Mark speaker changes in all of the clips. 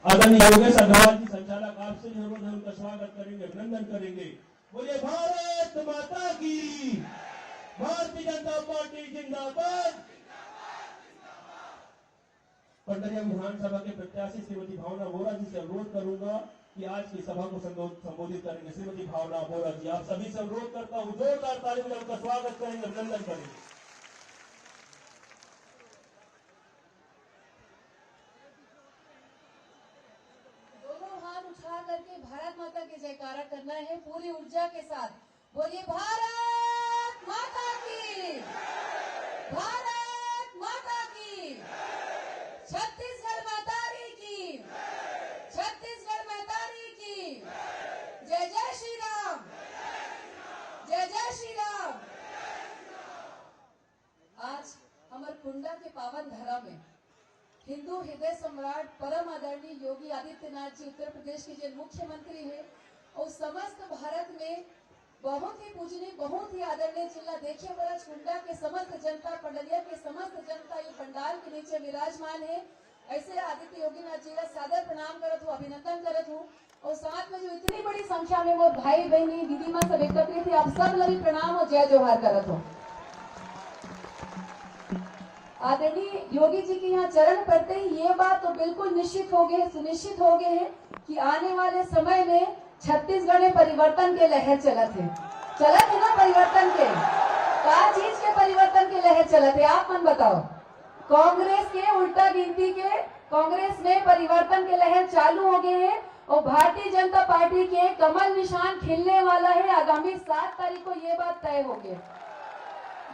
Speaker 1: आदरणीय योगेश अग्रवाल जी संचालक आपसे सर्वप्रथम उनका स्वागत करेंगे, अभिनंदन करेंगे। बोलिए भारत माता की, भारतीय जनता पार्टी जिंदाबाद। पंडरिया विधानसभा के प्रत्याशी श्रीमती भावना बोरा जी से अनुरोध करूंगा कि आज की सभा को संबोधित करेंगे। श्रीमती भावना बोरा जी, आप सभी से अनुरोध करता हूं, जोरदार ताली में उनका स्वागत करेंगे, अभिनंदन करेंगे।
Speaker 2: उठा करके भारत माता की जयकारा करना है पूरी ऊर्जा के साथ। बोलिए भारत माता की, भारत माता की, छत्तीसगढ़ मातारी की, छत्तीसगढ़ मातारी की, जय जय श्री राम, जय जय श्री राम। आज हमारे कुंडा के पावन धरा में हिंदू हृदय सम्राट परम आदरणीय योगी आदित्यनाथ जी उत्तर प्रदेश के जो मुख्यमंत्री हैं और समस्त भारत में बहुत ही पूजनीय, बहुत ही आदरणीय जिला देखिए बड़ा कुंडा के समस्त जनता, पंडरिया के समस्त जनता ये पंडाल के नीचे विराजमान है। ऐसे आदित्य योगीनाथ जी का सादर प्रणाम करत हूँ, अभिनंदन करत हूँ। और साथ में जो इतनी बड़ी संख्या में वो भाई बहनी दीदी माँ सब एकत्रित है, आप सब लगी प्रणाम और जय जोहार करत हूँ। आदरणीय योगी जी के यहाँ चरण पड़ते ही ये बात तो बिल्कुल निश्चित हो गए, सुनिश्चित हो गए हैं कि आने वाले समय में छत्तीसगढ़ में परिवर्तन के लहर चलत है ना, परिवर्तन के क्या चीज के परिवर्तन के लहर चलत है आप मन बताओ। कांग्रेस के उल्टा गिनती के कांग्रेस में परिवर्तन के लहर चालू हो गए हैं और भारतीय जनता पार्टी के कमल निशान खिलने वाला है। आगामी 7 तारीख को ये बात तय हो गई।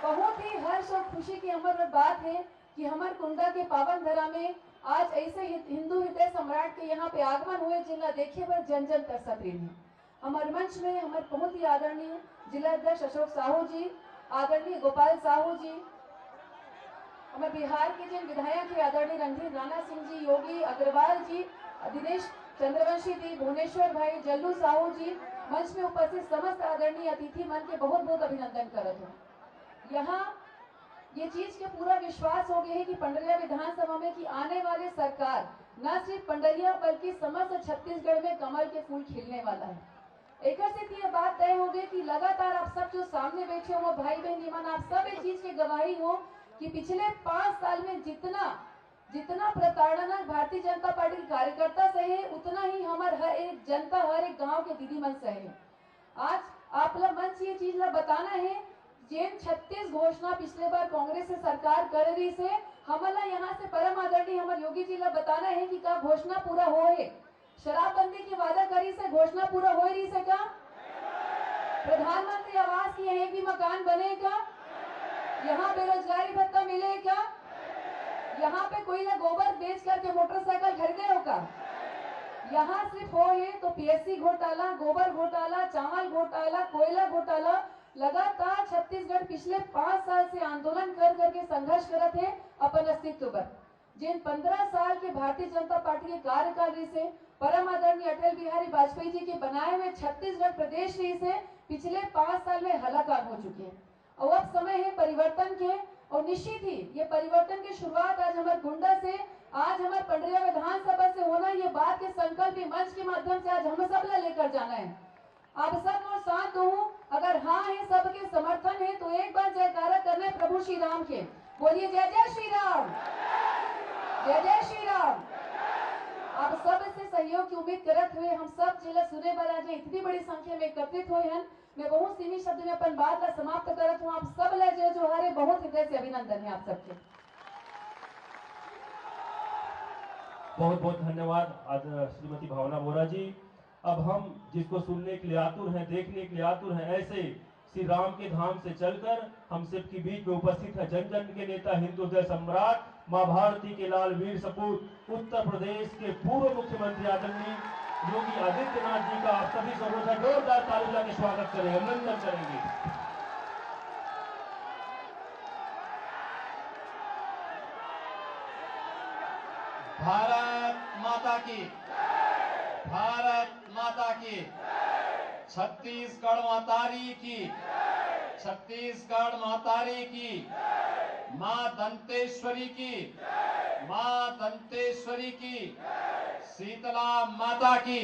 Speaker 2: बहुत ही हर्ष और खुशी की हमारी बात है कि हमारे कुंडा के पावन धरा में आज ऐसे हिंदू हृदय सम्राट के यहाँ पे आगमन हुए जिला देखे पर जन जन तरसा प्रेमी। हमारे मंच में हमारे बहुत ही आदरणीय जिला अध्यक्ष अशोक साहू जी, आदरणीय गोपाल साहू जी, हमारे बिहार के जिन विधायक है आदरणीय रणधीर राणा सिंह जी, योगी अग्रवाल जी, दिनेश चंद्रवंशी जी, भुवनेश्वर भाई, जल्लू साहू जी, मंच में उपस्थित समस्त आदरणीय अतिथि मन के बहुत बहुत अभिनंदन करत हूँ। यहाँ ये चीज के पूरा विश्वास हो गया है कि पंडरिया विधानसभा में कि आने वाली सरकार न सिर्फ पंडरिया बल्कि समस्त छत्तीसगढ़ में कमल के फूल खिलने वाला है। एक से ये बात तय हो गई कि लगातार आप सब जो सामने बैठे हो भाई बहन ईमान, आप सब इस चीज की गवाही हो कि पिछले 5 साल में जितना प्रताड़ना भारतीय जनता पार्टी के कार्यकर्ता सहे उतना ही हमारे हर एक जनता, हर एक गाँव के दीदी मन सहे। आज आप लोग मंच ये चीज बताना है जेन 36 घोषणा पिछले बार कांग्रेस से सरकार कर रही से हमला यहाँ से परम आदरणीय हमारे योगी जी ला बताना है कि का घोषणा पूरा हो है। शराबबंदी की वादा करी से घोषणा पूरा हो रही से का, प्रधानमंत्री आवास की एक भी मकान बनेगा, यहाँ बेरोजगारी भत्ता मिलेगा, यहाँ पे कोई ना गोबर बेच करके मोटरसाइकिल खरीदे होगा। यहाँ सिर्फ हो है तो पीएससी घोटाला, गोबर घोटाला, चावल घोटाला, कोयला घोटाला, लगातार छत्तीसगढ़ पिछले 5 साल से आंदोलन कर करके संघर्ष करते हैं अपन अस्तित्व पर। जिन 15 साल के भारतीय जनता पार्टी के कार्यकाल से परम आदरणीय अटल बिहारी वाजपेयी जी के बनाए हुए छत्तीसगढ़ प्रदेश से पिछले 5 साल में हलाकान हो चुके हैं और अब समय है परिवर्तन के। और निश्चित ही ये परिवर्तन की शुरुआत आज हमारे गुंडा से, आज हमारे पंडरिया विधानसभा से होना, ये बात के संकल्प मंच के माध्यम से आज हम सब लेकर जाना है। आप सब और साथ हूँ, अगर हाँ है सबके समर्थन है तो एक बार जयकारा करना है प्रभु श्री राम के। बोलिए जय जय श्री राम, जय जय श्री राम। आप सब से सहयोग की उम्मीद करते हुए हम सब जिला सुने वाला जो इतनी बड़ी संख्या में एकत्रित हुए हैं, मैं बहुत सीमित शब्द में अपन बात का समाप्त करत हूँ। आप सब ले जय जोहार, बहुत हृदय से अभिनंदन है आप सबके।
Speaker 1: बहुत बहुत धन्यवाद श्रीमती भावना बोरा जी। अब हम जिसको सुनने के लिए आतुर हैं, देखने के लिए आतुर हैं, ऐसे श्री राम के धाम से चलकर हम सबके बीच में उपस्थित है जन जन के नेता, हिंदू हृदय सम्राट, मां भारती के लाल वीर सपूत, उत्तर प्रदेश के पूर्व मुख्यमंत्री आदरणीय योगी आदित्यनाथ जी का आप सभी सर्वोदय जोरदार ताली के स्वागत करेंगे, अभिनंदन करेंगे।
Speaker 3: भारत माता की, भारत माता की, छत्तीसगढ़ मातारी की, छत्तीसगढ़ मातारी की, मां दंतेश्वरी की, मां दंतेश्वरी की, शीतला माता की,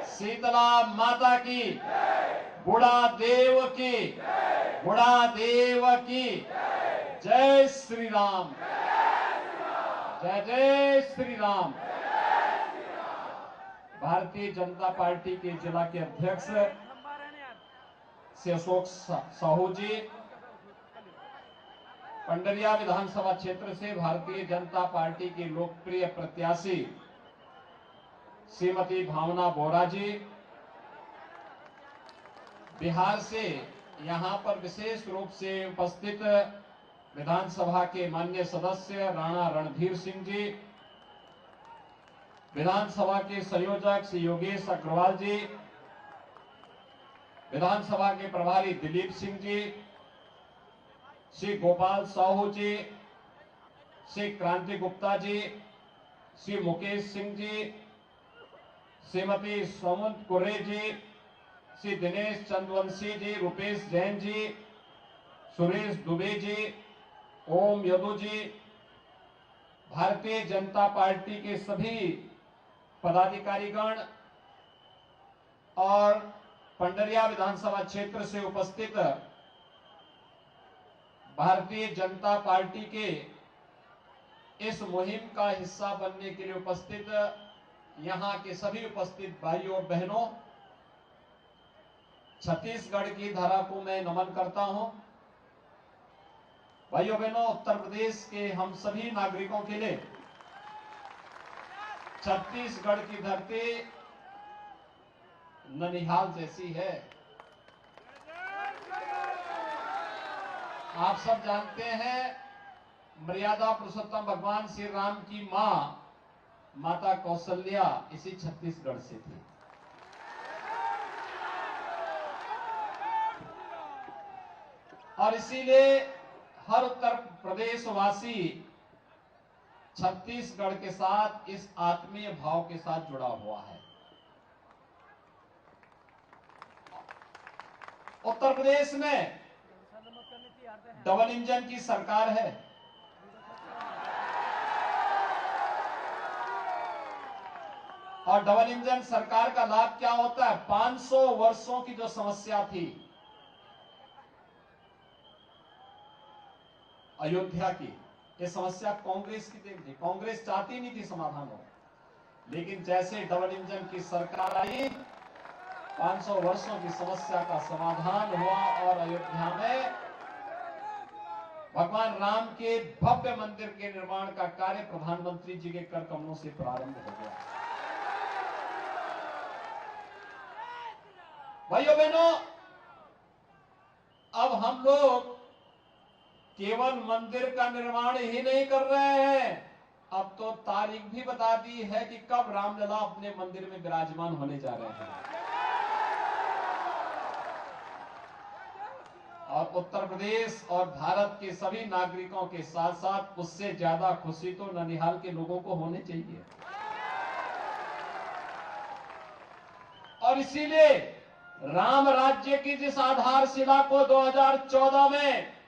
Speaker 3: शीतला माता की, बुढ़ा देव की, बुढ़ा देव की। जय श्री राम, जय जय श्री राम। भारतीय जनता पार्टी के जिला के अध्यक्ष श्री अशोक साहू जी, पंडरिया विधानसभा क्षेत्र से भारतीय जनता पार्टी की लोकप्रिय प्रत्याशी श्रीमती भावना बोरा जी, बिहार से यहां पर विशेष रूप से उपस्थित विधानसभा के माननीय सदस्य राणा रणधीर सिंह जी, विधानसभा के संयोजक श्री योगेश अग्रवाल जी, विधानसभा के प्रभारी दिलीप सिंह जी, श्री गोपाल साहू जी, श्री क्रांति गुप्ता जी, श्री मुकेश सिंह जी, श्रीमती सोमन कुर्रे जी, श्री दिनेश चंद्रवंशी जी, रुपेश जैन जी, सुरेश दुबे जी, ओम यदु जी, भारतीय जनता पार्टी के सभी पदाधिकारीगण और पंडरिया विधानसभा क्षेत्र से उपस्थित भारतीय जनता पार्टी के इस मुहिम का हिस्सा बनने के लिए उपस्थित यहां के सभी उपस्थित भाइयों और बहनों, छत्तीसगढ़ की धरा को मैं नमन करता हूं। भाइयों बहनों, उत्तर प्रदेश के हम सभी नागरिकों के लिए छत्तीसगढ़ की धरती ननिहाल जैसी है। आप सब जानते हैं, मर्यादा पुरुषोत्तम भगवान श्री राम की मां माता कौशल्या इसी छत्तीसगढ़ से थी। और इसीलिए हर उत्तर प्रदेश वासी छत्तीसगढ़ के साथ इस आत्मीय भाव के साथ जुड़ा हुआ है। उत्तर प्रदेश में डबल इंजन की सरकार है। और डबल इंजन सरकार का लाभ क्या होता है? 500 वर्षों की जो समस्या थी अयोध्या की, ये समस्या कांग्रेस की थी। कांग्रेस चाहती नहीं थी समाधान हो, लेकिन जैसे डबल इंजन की सरकार आई, 500 वर्षों की समस्या का समाधान हुआ और अयोध्या में भगवान राम के भव्य मंदिर के निर्माण का कार्य प्रधानमंत्री जी के कर कमलों से प्रारंभ हो गया। भाइयों बहनों, अब हम लोग केवल मंदिर का निर्माण ही नहीं कर रहे हैं, अब तो तारीख भी बता दी है कि कब रामलला अपने मंदिर में विराजमान होने जा रहे हैं। और उत्तर प्रदेश और भारत के सभी नागरिकों के साथ साथ उससे ज्यादा खुशी तो ननिहाल के लोगों को होनी चाहिए। और इसीलिए राम राज्य की जिस आधारशिला को 2014 में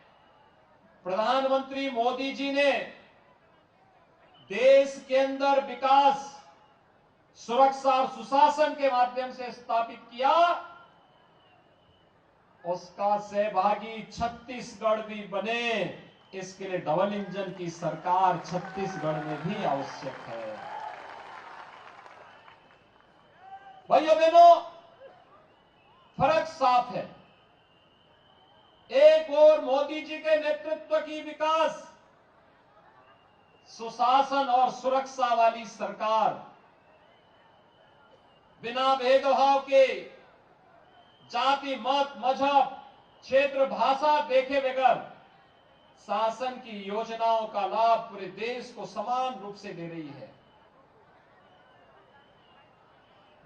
Speaker 3: प्रधानमंत्री मोदी जी ने देश के अंदर विकास, सुरक्षा और सुशासन के माध्यम से स्थापित किया, उसका सहभागी छत्तीसगढ़ भी बने, इसके लिए डबल इंजन की सरकार छत्तीसगढ़ में भी आवश्यक है। भाइयों बहनों, फर्क साफ है। एक और मोदी जी के नेतृत्व की विकास, सुशासन और सुरक्षा वाली सरकार, बिना भेदभाव के, जाति, मत, मजहब, क्षेत्र, भाषा देखे बगैर शासन की योजनाओं का लाभ पूरे देश को समान रूप से दे रही है।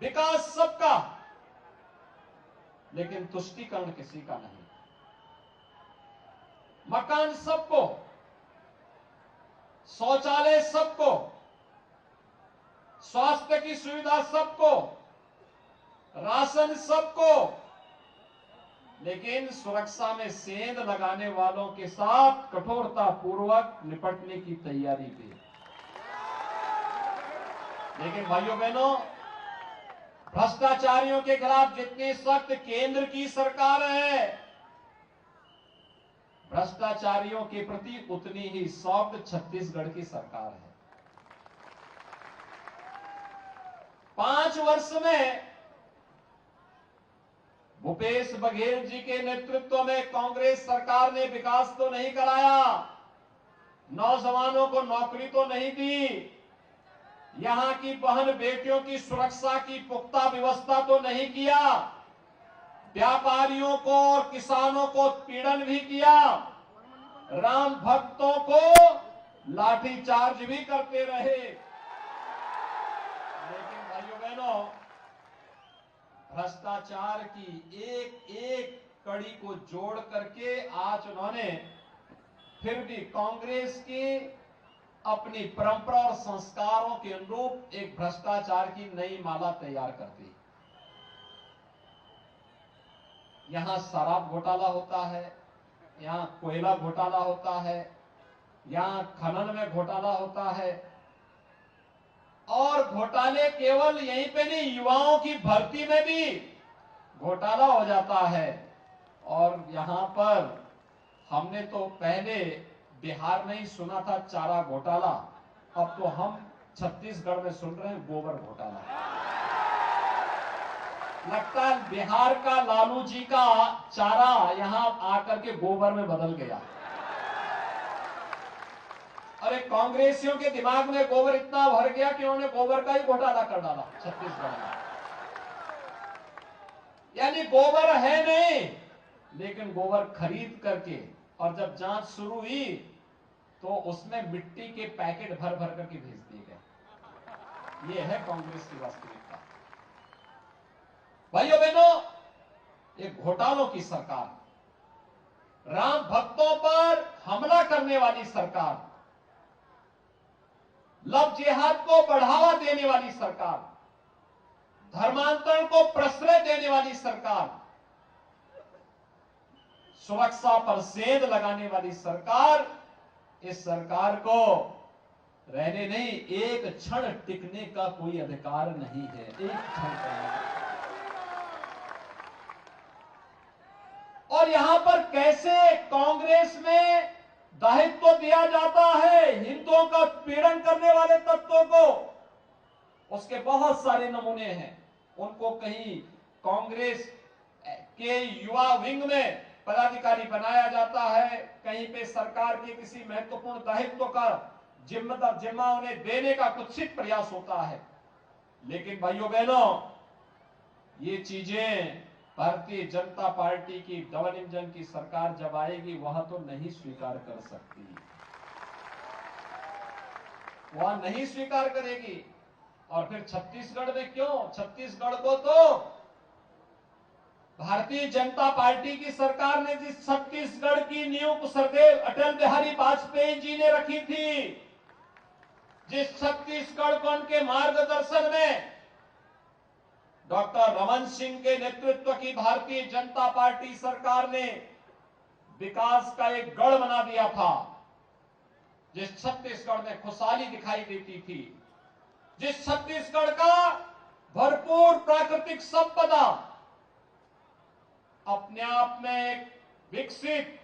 Speaker 3: विकास सबका, लेकिन तुष्टीकरण किसी का नहीं। मकान सबको, शौचालय सबको, स्वास्थ्य की सुविधा सबको, राशन सबको, लेकिन सुरक्षा में सेंध लगाने वालों के साथ कठोरता पूर्वक निपटने की तैयारी भी। लेकिन भाइयों बहनों, भ्रष्टाचारियों के खिलाफ जितनी सख्त केंद्र की सरकार है, भ्रष्टाचारियों के प्रति उतनी ही सख्त छत्तीसगढ़ की सरकार है। 5 वर्ष में भूपेश बघेल जी के नेतृत्व में कांग्रेस सरकार ने विकास तो नहीं कराया, नौजवानों को नौकरी तो नहीं दी, यहां की बहन बेटियों की सुरक्षा की पुख्ता व्यवस्था तो नहीं किया, व्यापारियों को और किसानों को पीड़न भी किया, राम भक्तों को लाठीचार्ज भी करते रहे। लेकिन भाइयों बहनों, भ्रष्टाचार की एक एक कड़ी को जोड़ करके आज उन्होंने फिर भी कांग्रेस की अपनी परंपरा और संस्कारों के अनुरूप एक भ्रष्टाचार की नई माला तैयार कर दी। यहां शराब घोटाला होता है, यहां कोयला घोटाला होता है, यहां खनन में घोटाला होता है, और घोटाले केवल यहीं पे नहीं, युवाओं की भर्ती में भी घोटाला हो जाता है। और यहां पर हमने तो पहले बिहार में ही सुना था चारा घोटाला, अब तो हम छत्तीसगढ़ में सुन रहे हैं गोबर घोटाला। लगता है बिहार का लालू जी का चारा यहां आकर के गोबर में बदल गया। अरे कांग्रेसियों के दिमाग में गोबर इतना भर गया कि उन्होंने गोबर का ही घोटाला कर डाला छत्तीसगढ़ में। यानी गोबर है नहीं, लेकिन गोबर खरीद करके, और जब जांच शुरू हुई तो उसमें मिट्टी के पैकेट भर भर करके भेज दिए गए। यह है कांग्रेस की वास्तविकता। भाइयों बहनों, एक घोटालों की सरकार, राम भक्तों पर हमला करने वाली सरकार, लव जिहाद को बढ़ावा देने वाली सरकार, धर्मांतरण को प्रश्रय देने वाली सरकार, सुरक्षा पर सेंध लगाने वाली सरकार, इस सरकार को रहने नहीं, एक क्षण टिकने का कोई अधिकार नहीं है। एक क्षण का। और यहां पर कैसे कांग्रेस में दायित्व दिया जाता है हिंदुओं का पीड़न करने वाले तत्वों को, उसके बहुत सारे नमूने हैं। उनको कहीं कांग्रेस के युवा विंग में पदाधिकारी बनाया जाता है, कहीं पे सरकार के किसी महत्वपूर्ण दायित्व का जिम्मा उन्हें देने का कुत्सित प्रयास होता है। लेकिन भाइयों बहनों, ये चीजें भारतीय जनता पार्टी की डबल इंजन की सरकार जब आएगी वह तो नहीं स्वीकार कर सकती, वह नहीं स्वीकार करेगी। और फिर छत्तीसगढ़ में क्यों? छत्तीसगढ़ को तो भारतीय जनता पार्टी की सरकार ने जिस छत्तीसगढ़ की नींव सरदेव अटल बिहारी वाजपेयी जी ने रखी थी, जिस छत्तीसगढ़ को उनके मार्गदर्शन में डॉक्टर रमन सिंह के नेतृत्व की भारतीय जनता पार्टी सरकार ने विकास का एक गढ़ बना दिया था, जिस छत्तीसगढ़ में खुशहाली दिखाई देती थी, जिस छत्तीसगढ़ का भरपूर प्राकृतिक संपदा अपने आप में एक विकसित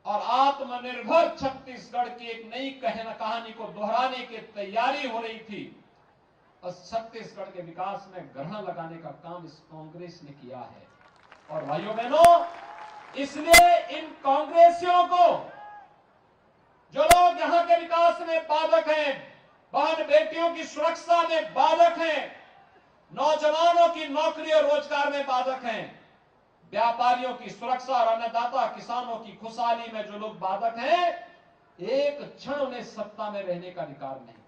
Speaker 3: और आत्मनिर्भर छत्तीसगढ़ की एक नई कहानी को दोहराने की तैयारी हो रही थी, और छत्तीसगढ़ के विकास में ग्रहण लगाने का काम इस कांग्रेस ने किया है। और भाइयों बहनों, इसलिए इन कांग्रेसियों को, जो लोग यहां के विकास में बाधक हैं, बहन बेटियों की सुरक्षा में बाधक हैं, नौजवानों की नौकरी और रोजगार में बाधक हैं, व्यापारियों की सुरक्षा और अन्नदाता किसानों की खुशहाली में जो लोग बाधक हैं, एक क्षण उन्हें सत्ता में रहने का अधिकार नहीं।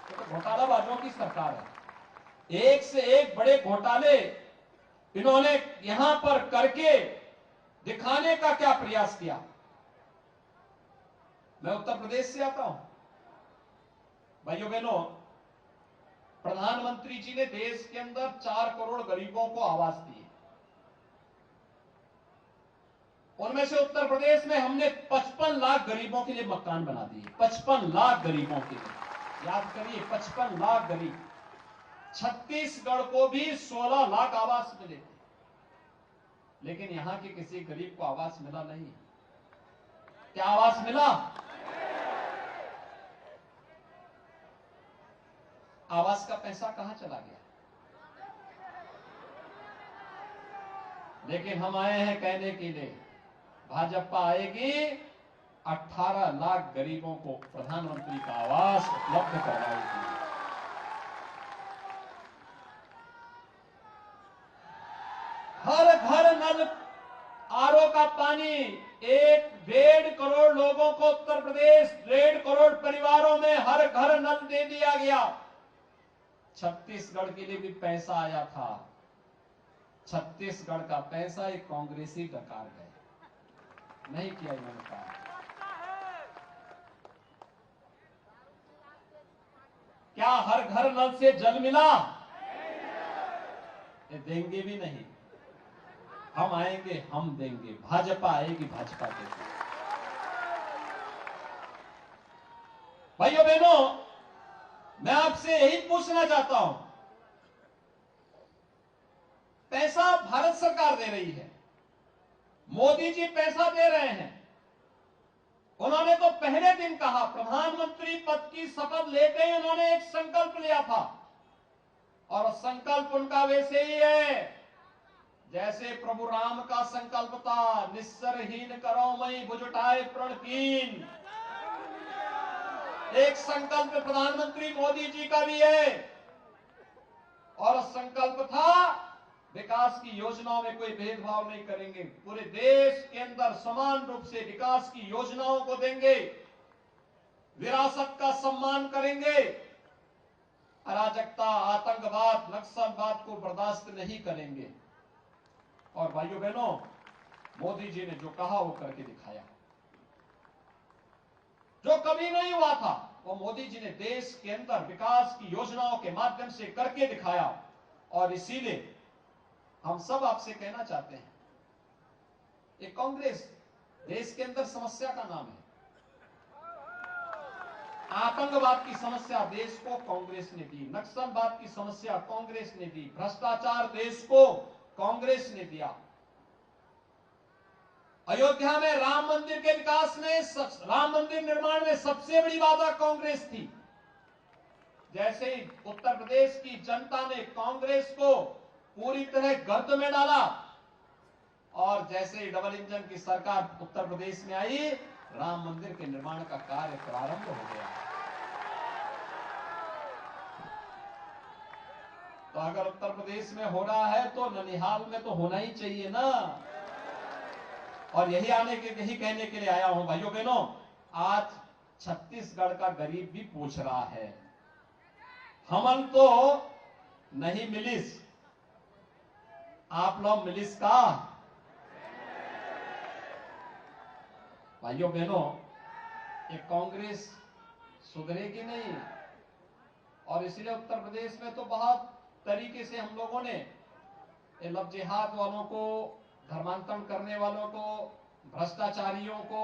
Speaker 3: तो घोटालाबाजों की सरकार है, एक से एक बड़े घोटाले इन्होंने यहां पर करके दिखाने का क्या प्रयास किया। मैं उत्तर प्रदेश से आता हूं। भाइयों बहनों, प्रधानमंत्री जी ने देश के अंदर 4 करोड़ गरीबों को आवास दिए, उनमें से उत्तर प्रदेश में हमने 55 लाख गरीबों के लिए मकान बना दिए। 55 लाख गरीबों के लिए याद करिए 55 लाख गरीब। छत्तीसगढ़ को भी 16 लाख आवास मिले थे, लेकिन यहां के किसी गरीब को आवास मिला नहीं। क्या आवास मिला? आवास का पैसा कहां चला गया? लेकिन हम आए हैं कहने के लिए, भाजपा आएगी 18 लाख गरीबों को प्रधानमंत्री का आवास उपलब्ध करवाएगी। हर घर नल आरओ का पानी 1.5 करोड़ लोगों को उत्तर प्रदेश 1.5 करोड़ परिवारों में हर घर नल दे दिया गया। छत्तीसगढ़ के लिए भी पैसा आया था। छत्तीसगढ़ का पैसा एक कांग्रेसी डकार गए, नहीं किया इन्होंने काम। क्या हर घर नल से जल मिला? ये देंगे भी नहीं। हम आएंगे, हम देंगे। भाजपा आएगी, भाजपा देगी। भाइयों बहनों, मैं आपसे यही पूछना चाहता हूं, पैसा भारत सरकार दे रही है, मोदी जी पैसा दे रहे हैं। उन्होंने तो पहले दिन कहा, प्रधानमंत्री पद की शपथ लेते ही उन्होंने एक संकल्प लिया था, और संकल्प उनका वैसे ही है जैसे प्रभु राम का संकल्प था, निस्सरहीन करो मई भुज उठाए प्रण कीन। एक संकल्प प्रधानमंत्री मोदी जी का भी है, और संकल्प था विकास की योजनाओं में कोई भेदभाव नहीं करेंगे, पूरे देश के अंदर समान रूप से विकास की योजनाओं को देंगे, विरासत का सम्मान करेंगे, अराजकता, आतंकवाद, नक्सलवाद को बर्दाश्त नहीं करेंगे। और भाइयों बहनों, मोदी जी ने जो कहा वो करके दिखाया। जो कभी नहीं हुआ था वो मोदी जी ने देश के अंदर विकास की योजनाओं के माध्यम से करके दिखाया। और इसीलिए हम सब आपसे कहना चाहते हैं, ये कांग्रेस देश के अंदर समस्या का नाम है। आतंकवाद की समस्या देश को कांग्रेस ने दी, नक्सलवाद की समस्या कांग्रेस ने दी, भ्रष्टाचार देश को कांग्रेस ने दिया। अयोध्या में राम मंदिर के विकास में, राम मंदिर निर्माण में सबसे बड़ी बाधा कांग्रेस थी। जैसे ही उत्तर प्रदेश की जनता ने कांग्रेस को पूरी तरह गर्द में डाला, और जैसे ही डबल इंजन की सरकार उत्तर प्रदेश में आई, राम मंदिर के निर्माण का कार्य प्रारंभ हो गया। तो अगर उत्तर प्रदेश में हो रहा है तो ननिहाल में तो होना ही चाहिए ना। और यही कहने के लिए आया हूं भाइयों बहनों, आज छत्तीसगढ़ का गरीब भी पूछ रहा है, हमन तो नहीं मिलिस, आप लोग मिलिस का? भाइयों बहनों, ये कांग्रेस सुधरेगी नहीं, और इसलिए उत्तर प्रदेश में तो बहुत तरीके से हम लोगों ने लव जिहाद वालों को, धर्मांतरण करने वालों को, भ्रष्टाचारियों को,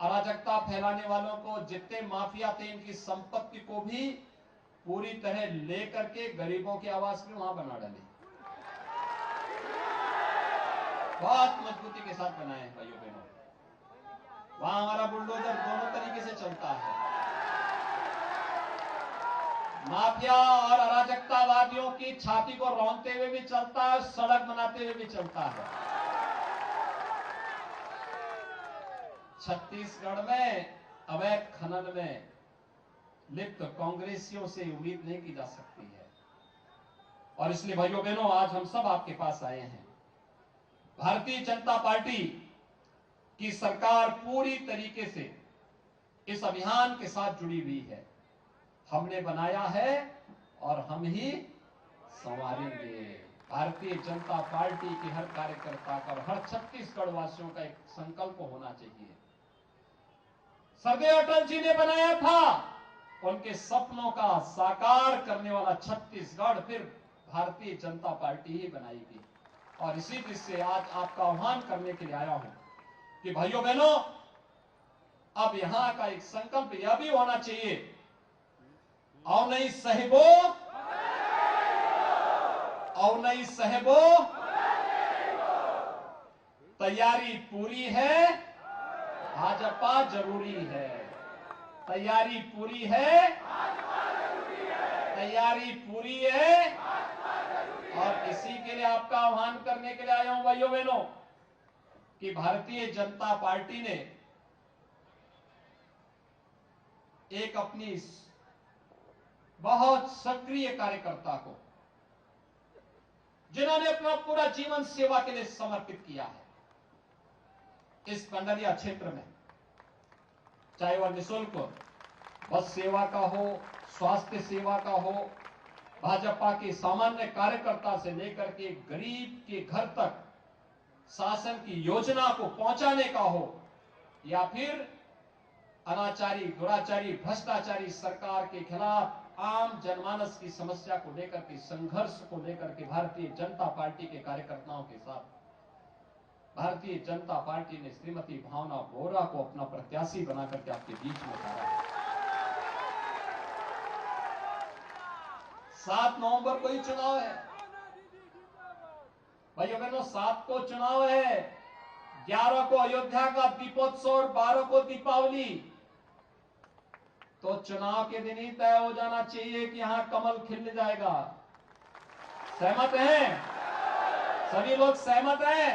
Speaker 3: अराजकता फैलाने वालों को, जितने माफिया थे इनकी संपत्ति को भी पूरी तरह लेकर के गरीबों की आवाज भी वहां बना डाली। बहुत मजबूती के साथ बनाए हैं भाइयों बहनों। वहां हमारा बुलडोजर दोनों तरीके से चलता है, माफिया और अराजकतावादियों की छाती को रौंदते हुए भी चलता है, सड़क बनाते हुए भी चलता है। छत्तीसगढ़ में अवैध खनन में लिप्त कांग्रेसियों से उम्मीद नहीं की जा सकती है। और इसलिए भाइयों बहनों, आज हम सब आपके पास आए हैं। भारतीय जनता पार्टी की सरकार पूरी तरीके से इस अभियान के साथ जुड़ी हुई है। हमने बनाया है और हम ही संवारेंगे। भारतीय जनता पार्टी के हर कार्यकर्ता का और हर छत्तीसगढ़ वासियों का एक संकल्प होना चाहिए। सरदेव अटल जी ने बनाया था, उनके सपनों का साकार करने वाला छत्तीसगढ़ फिर भारतीय जनता पार्टी ही बनाएगी। और इसी दृष्टि से आज आपका आह्वान करने के लिए आया हूं कि भाइयों बहनों, अब यहां का एक संकल्प यह भी होना चाहिए और नहीं साहिबो, और नहीं साहिबो, तैयारी पूरी है, भाजपा जरूरी है। तैयारी पूरी है, तैयारी पूरी है। और इसी के लिए आपका आह्वान करने के लिए आया हूं भाइयों बहनों कि भारतीय जनता पार्टी ने एक अपनी बहुत सक्रिय कार्यकर्ता को, जिन्होंने अपना पूरा जीवन सेवा के लिए समर्पित किया है, इस कंडरिया क्षेत्र में, चाहे वह निःशुल्क बस सेवा का हो, स्वास्थ्य सेवा का हो, भाजपा के सामान्य कार्यकर्ता से लेकर के गरीब के घर तक शासन की योजना को पहुंचाने का हो, या फिर अनाचारी, दुराचारी, भ्रष्टाचारी सरकार के खिलाफ आम जनमानस की समस्या को लेकर के, संघर्ष को लेकर के भारतीय जनता पार्टी के कार्यकर्ताओं के साथ भारतीय जनता पार्टी ने श्रीमती भावना बोरा को अपना प्रत्याशी बना करके आपके बीच में उतारा है। 7 नवंबर को ही चुनाव है भाइयों बहनों, 7 को चुनाव है, 11 को अयोध्या का दीपोत्सव और 12 को दीपावली। तो चुनाव के दिन ही तय हो जाना चाहिए कि यहां कमल खिल जाएगा। सहमत हैं? सभी लोग सहमत हैं?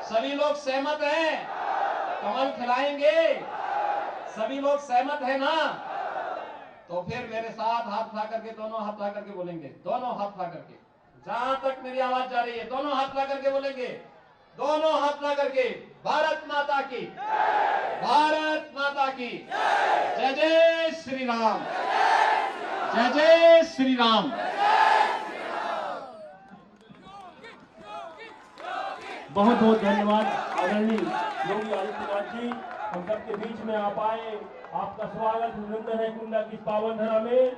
Speaker 3: सभी लोग सहमत हैं? कमल खिलाएंगे? सभी लोग सहमत हैं ना? तो फिर मेरे साथ हाथ उठा करके, दोनों हाथ उठा करके बोलेंगे, दोनों हाथ उठा करके, जहां तक मेरी आवाज जा रही है दोनों हाथ उठा करके बोलेंगे, दोनों हाथ उठा करके, भारत माता की, भारत माता की जय जय श्री राम, जय जय श्री राम।
Speaker 1: बहुत बहुत धन्यवाद आदरणीय योगी आदित्यनाथ जी, हम सबके बीच में आप आए, आपका स्वागत अभिनंदन है। कुंडा की पावन धरा में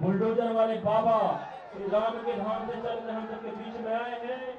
Speaker 1: बुलडोजर वाले बाबा श्री राम के धाम से चल हम सबके बीच में आए हैं।